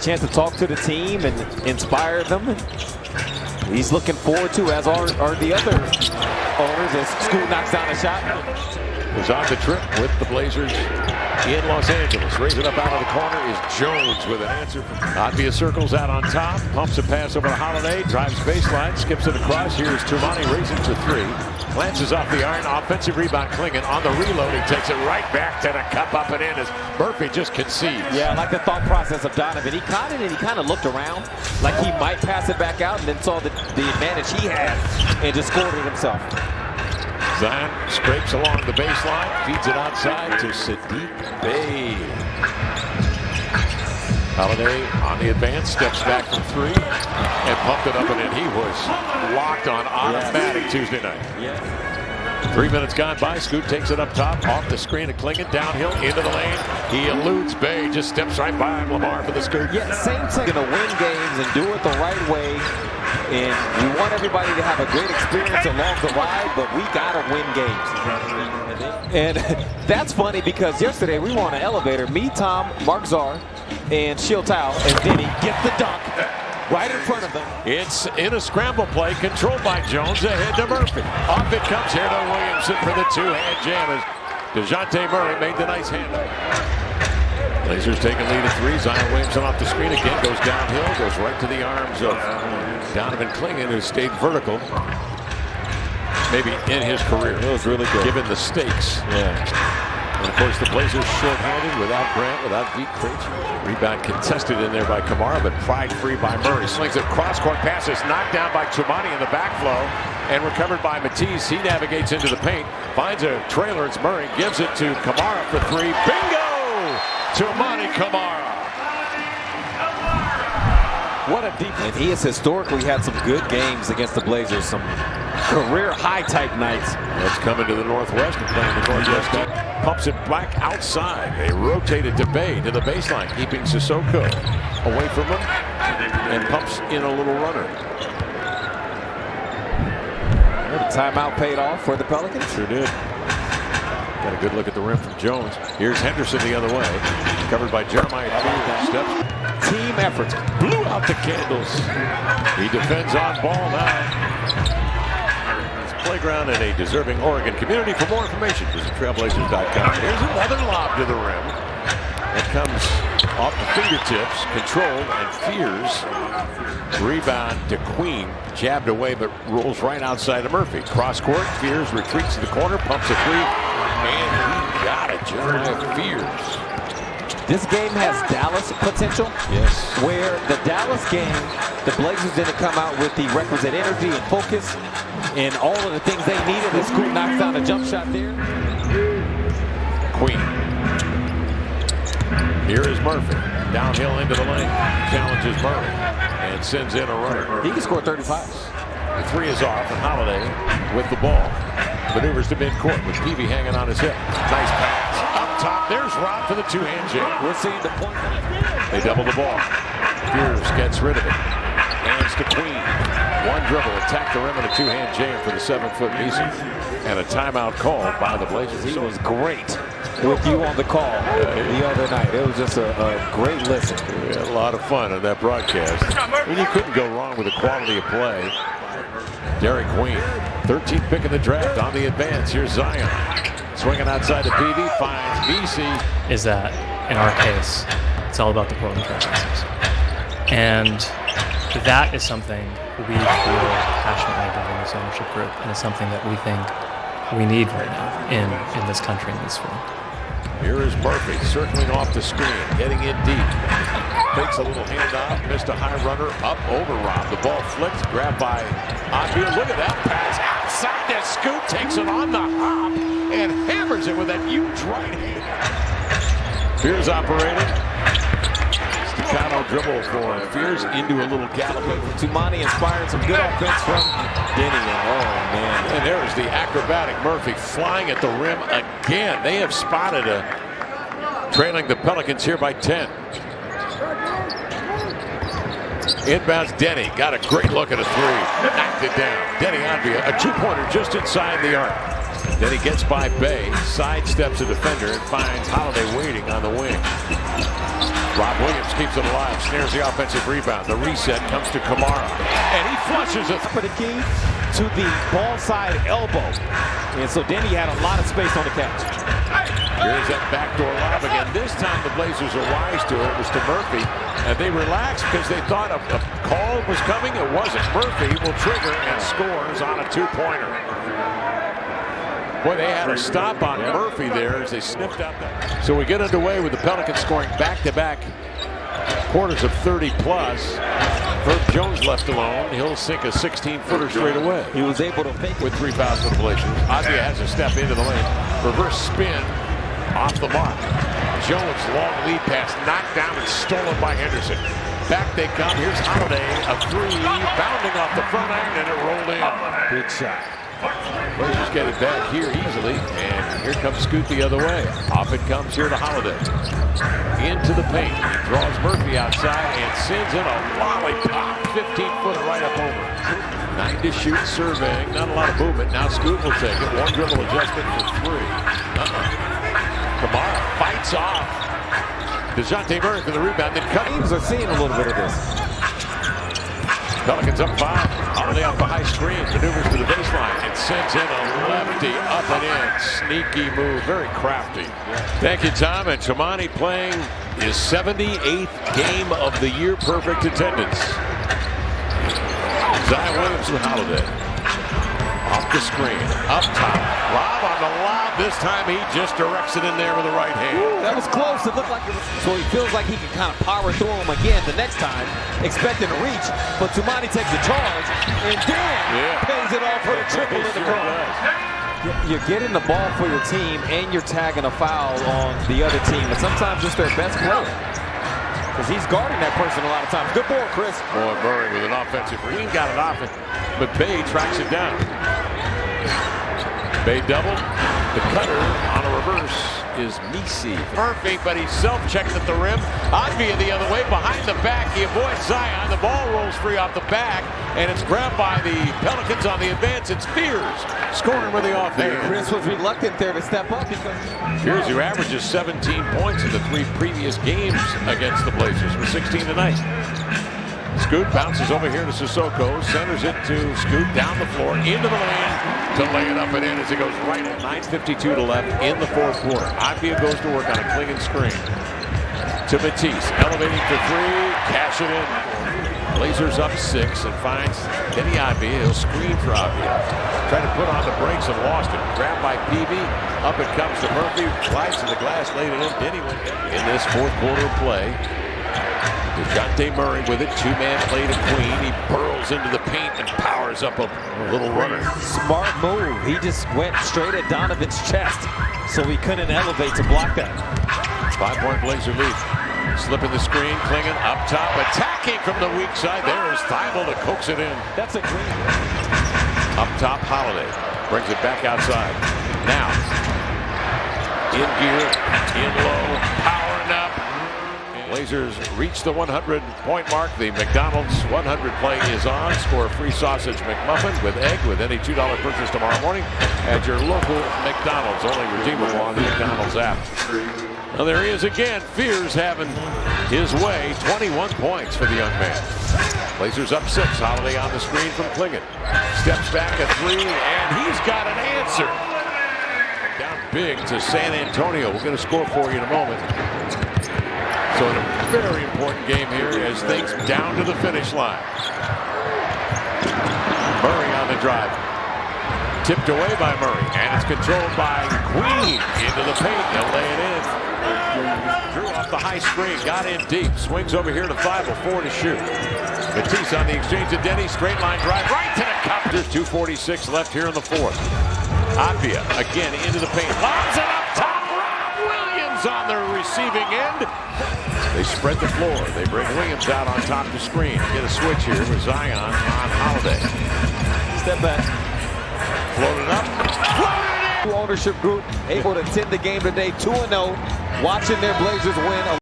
Chance to talk to the team and inspire them. And he's looking forward to, as are the other owners, as Scoot knocks down a shot. Was on the trip with the Blazers in Los Angeles. Raising up out of the corner is Jones with an answer. Advia circles out on top. Pumps a pass over to Holiday. Drives baseline. Skips it across. Here's Tumani raising to three. Glances off the iron. Offensive rebound Klingon. On the reload, he takes it right back to the cup, up and in as Murphy just concedes. Yeah, I like the thought process of Donovan. He caught it and he kind of looked around like he might pass it back out, and then saw the advantage he had and just scored it himself. Zion scrapes along the baseline, feeds it outside to Sadiq Bey. Holiday on the advance, steps back from three, and pumped it up and in. He was locked on automatic Tuesday night. Yeah. 3 minutes gone by. Scoot takes it up top, off the screen of Klingon, downhill into the lane. He eludes Bey, just steps right by him. Lamar for the scoop. Yeah, same thing. Gonna win games and do it the right way. And we want everybody to have a great experience along the ride, but we gotta win games. And that's funny because yesterday we were on an elevator. Me, Tom, Mark Czar, and Shiel Tao, and Denny get the dunk right in front of them. It's in a scramble play, controlled by Jones, ahead to Murphy. Off it comes here to Williamson for the two-hand jam as DeJounte Murray made the nice handoff. Blazers take a lead at three. Zion Williamson off the screen again, goes downhill, goes right to the arms of Donovan Klingon, who stayed vertical. Maybe in his career. It was really good. Given the stakes. Yeah. And of course the Blazers short-handed without Grant, without Vete Krejci. Rebound contested in there by Kamara, but pried free by Murray. Slings it cross-court passes, knocked down by Tumani in the backflow, and recovered by Matisse. He navigates into the paint, finds a trailer. It's Murray, gives it to Kamara for three. Bingo! Tumani Kamara. What a deep. And he has historically had some good games against the Blazers, some career high type nights. Let's come into the Northwest and playing the Northwest. Pumps it back outside. They rotated to Bey to the baseline, keeping Sissoko away from him, and pumps in a little runner. Well, the timeout paid off for the Pelicans. Sure did. Got a good look at the rim from Jones. Here's Henderson the other way. Covered by Jeremiah. Steps. Team effort. Blew out the candles. He defends on ball now. It's playground in a deserving Oregon community. For more information, visit trailblazers.com. Here's another lob to the rim. It comes off the fingertips, controlled, and Fears. Rebound to Queen. Jabbed away, but rolls right outside of Murphy. Cross court. Fears retreats to the corner, pumps a three, and he got it. Jeremiah Fears. This game has Dallas potential. Yes. Where the Dallas game, the Blazers didn't come out with the requisite energy and focus and all of the things they needed. The Scoot knocks down a jump shot there. Queen. Here is Murphy. Downhill into the lane. Challenges Murray and sends in a runner. He can score 35. The three is off, and Holiday with the ball. Maneuvers to midcourt with Peavy hanging on his hip. Nice pass. Up top, there's Rob for the two-hand jam. We're seeing the point. They double the ball. Fears gets rid of it. Hands to Queen. One dribble, attack the rim and a two-hand jam for the 7-foot Neeson. And a timeout called by the Blazers. He was great with you on the call the other night. It was just a great listen. We had a lot of fun on that broadcast. And you couldn't go wrong with the quality of play. Derek Queen, 13th pick in the draft on the advance. Here's Zion. Swinging outside the PV, finds BC. Is that, in our case, it's all about the Portland Trailblazers. And that is something we feel passionately about in this ownership group, and it's something that we think we need right now in this country in this sport. Here is Murphy circling off the screen, heading in deep. Takes a little handoff, missed a high runner, up over Rob. The ball flipped, grabbed by Advia. Look at that pass outside the Scoot, takes it on the hop and hammers it with that huge right hand. Fears operating. Staccato dribble for Fears into a little gallop. Tumani inspired some good offense from Denny. Oh, man. And there's the acrobatic Murphy flying at the rim again. They have spotted trailing the Pelicans here by 10. Inbounds Denny. Got a great look at a three. Knocked it down. Denny Advia, a two-pointer just inside the arc. Then he gets by Bey, sidesteps a defender, and finds Holiday waiting on the wing. Rob Williams keeps it alive, snares the offensive rebound. The reset comes to Kamara, and he flushes it. For the key to the ball side elbow. And so Denny had a lot of space on the catch. Here's that backdoor lob again. This time the Blazers are wise to it. It was to Murphy. And they relaxed because they thought a call was coming. It wasn't. Murphy will trigger and scores on a two-pointer. Boy, they had a stop on Murphy there as they sniffed out that. So we get underway with the Pelicans scoring back-to-back quarters of 30-plus. Herb Jones left alone. He'll sink a 16-footer straight away. He was able to fake with 3 fouls for the Blazers. Avdia has a step into the lane. Reverse spin off the mark. Jones, long lead pass, knocked down and stolen by Henderson. Back they come. Here's Holiday, a three, bounding off the front end, and it rolled in. big shot. Blazers get it back here easily, and here comes Scoot the other way. Off it comes here to Holiday. Into the paint. Draws Murphy outside and sends in a lollipop. 15-footer right up over. 9 to shoot, surveying. Not a lot of movement. Now Scoot will take it. One dribble adjustment for 3. Kamara fights off. DeJounte Murray for the rebound. Then Teams are seeing a little bit of this. Pelicans up 5. Holiday off the high screen. Maneuvers to the baseline and sends in a lefty up and in. Sneaky move. Very crafty. Thank you, Tom. And Chimani playing his 78th game of the year. Perfect attendance. Zion Williams with Holiday. Off the screen. Up top. Rob on the lob. This time he just directs it in there with the right hand. Ooh, that was close. It looked like it was. So he feels like he can kind of power through him again the next time, expecting to reach. But Tumani takes the charge and then pays it off for the triple in the cross. You're getting the ball for your team and you're tagging a foul on the other team. But sometimes it's their best player. Because he's guarding that person a lot of times. Good ball, Chris. Boy, Murray with an offensive. He got it off it, but Bay tracks it down. Bay double. The cutter on a reverse is Misi. Murphy, but he self-checked at the rim. Avdia the other way, behind the back. He avoids Zion. The ball rolls free off the back, and it's grabbed by the Pelicans on the advance. It's Fears scoring with the offhand. Chris was reluctant there to step up because Fears, who averages 17 points in the 3 previous games against the Blazers, with 16 tonight. Scoot bounces over here to Sissoko, centers it to Scoot down the floor, into the lane to lay it up and in as it goes right at 9:52 to left in the 4th quarter. Avdia goes to work on a Klingon screen. To Matisse, elevating for 3, cash it in. Blazers up 6 and finds Denny Avdia. He'll screen for Avdia. Trying to put on the brakes and lost it. Grabbed by Peavy. Up it comes to Murphy. Slides to the glass, laid it in. Denny went in this 4th quarter play. DeJounte Murray with it, 2-man play to Queen. He burrows into the paint and powers up a little runner. Smart move. He just went straight at Donovan's chest, so he couldn't elevate to block that. 5-point Blazer lead. Slipping the screen, Klingon up top, attacking from the weak side. There is Thibault to coax it in. That's a dream. Up top, Holiday brings it back outside. Now, in gear, in low, powering up. Blazers reach the 100-point mark. The McDonald's 100 play is on. Score a free sausage McMuffin with egg with any $2 purchase tomorrow morning at your local McDonald's. Only redeemable on the McDonald's app. Well, there he is again. Fears having his way. 21 points for the young man. Blazers up 6. Holiday on the screen from Klingon. Steps back a 3, and he's got an answer. Down big to San Antonio. We're going to score for you in a moment. So a very important game here as things down to the finish line. Murray on the drive. Tipped away by Murray, and it's controlled by Queen into the paint. They'll lay it in. Drew off the high screen, got in deep. Swings over here to Thibault, 4 to shoot. Matisse on the exchange to Denny. Straight line drive right to the cup. There's 2:46 left here in the 4th. Avdia again into the paint. Lobs it up top. Rob Williams on the receiving end. They spread the floor. They bring Williams out on top of the screen. Get a switch here with Zion on Holiday. Step back. Floated up. Floated in. Ownership group able to tend the game today 2-0. Watching their Blazers win.